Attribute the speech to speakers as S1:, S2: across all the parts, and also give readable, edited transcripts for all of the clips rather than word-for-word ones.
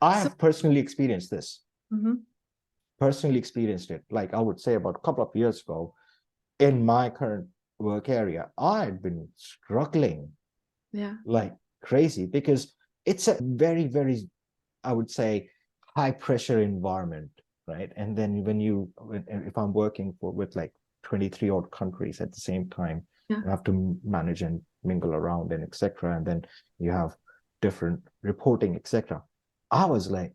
S1: I
S2: So,
S1: have personally experienced this.
S2: mhm,
S1: Personally experienced it. Like I would say about a couple of years ago, in my current work area, I had been struggling
S2: yeah,
S1: like crazy because it's a very, very, I would say, high pressure environment, right? And then if I'm working with like 23 odd countries at the same time,
S2: yeah.
S1: you have to manage and mingle around and etc. And then you have different reporting, etc. I was like,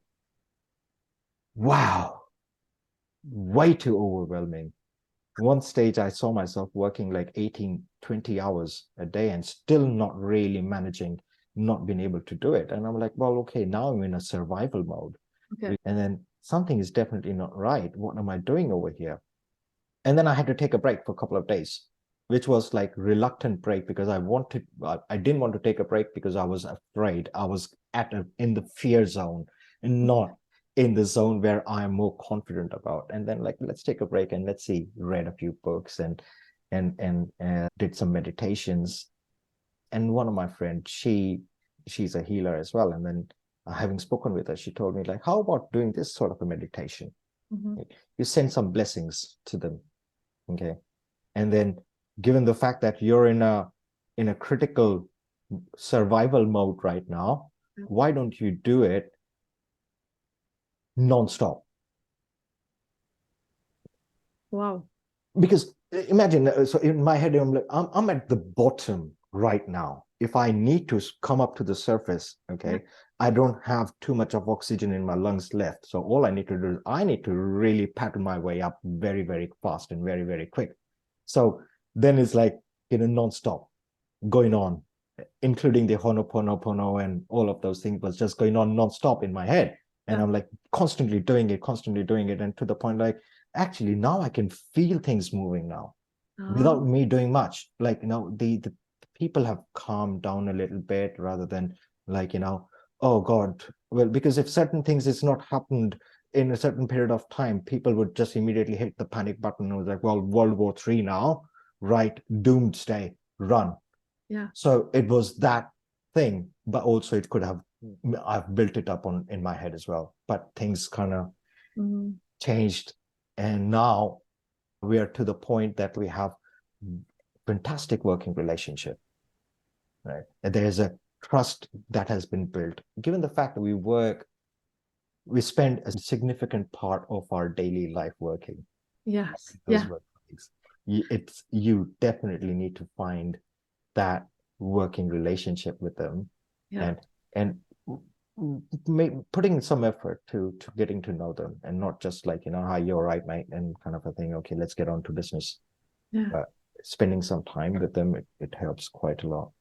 S1: wow, way too overwhelming. One stage I saw myself working like 18, 20 hours a day and still not really managing, not being able to do it. And I'm like, well, okay, now I'm in a survival mode.
S2: Okay.
S1: And then something is definitely not right. What am I doing over here? And then I had to take a break for a couple of days, which was like reluctant break because I didn't want to take a break because I was afraid. I was in the fear zone and not in the zone where I'm more confident about. And then like, let's take a break and let's see, read a few books and did some meditations. And one of my friends, she's a healer as well. And then having spoken with her, she told me like, how about doing this sort of a meditation?
S2: Mhm.
S1: You send some blessings to them. Okay. And then given the fact that you're in a critical survival mode right now,
S2: Yeah.
S1: why don't you do it nonstop?
S2: Wow.
S1: Because imagine, so in my head, I'm like, I'm at the bottom right now. If I need to come up to the surface,
S2: Yeah.
S1: okay, I don't have too much of oxygen in my lungs left. So all I need to do is I need to really paddle my way up very, very fast and very, very quick. So then it's like, nonstop going on, including the Honoponopono and all of those things was just going on nonstop in my head. And
S2: Yeah.
S1: I'm like constantly doing it. And to the point, like, actually, now I can feel things moving now without
S2: Oh,
S1: me doing much. Like, the people have calmed down a little bit rather than like, oh God. Well, because if certain things it's not happened in a certain period of time, people would just immediately hit the panic button and was like, well, World War III now, right? Doomsday, run.
S2: yeah.
S1: So it was that thing, but also it could have, I've built it up in my head as well. But things kind of
S2: Mhm.
S1: changed. And now we are to the point that we have fantastic working relationship, right? And there's a trust that has been built. Given the fact that we spend a significant part of our daily life working
S2: Yes.
S1: with those
S2: Yeah.
S1: work colleagues. You definitely need to find that working relationship with them
S2: Yeah.
S1: and putting some effort to getting to know them and not just like hi, you're right, mate, and kind of a thing. Okay, let's get on to business.
S2: Yeah.
S1: But spending some time with them, it helps quite a lot.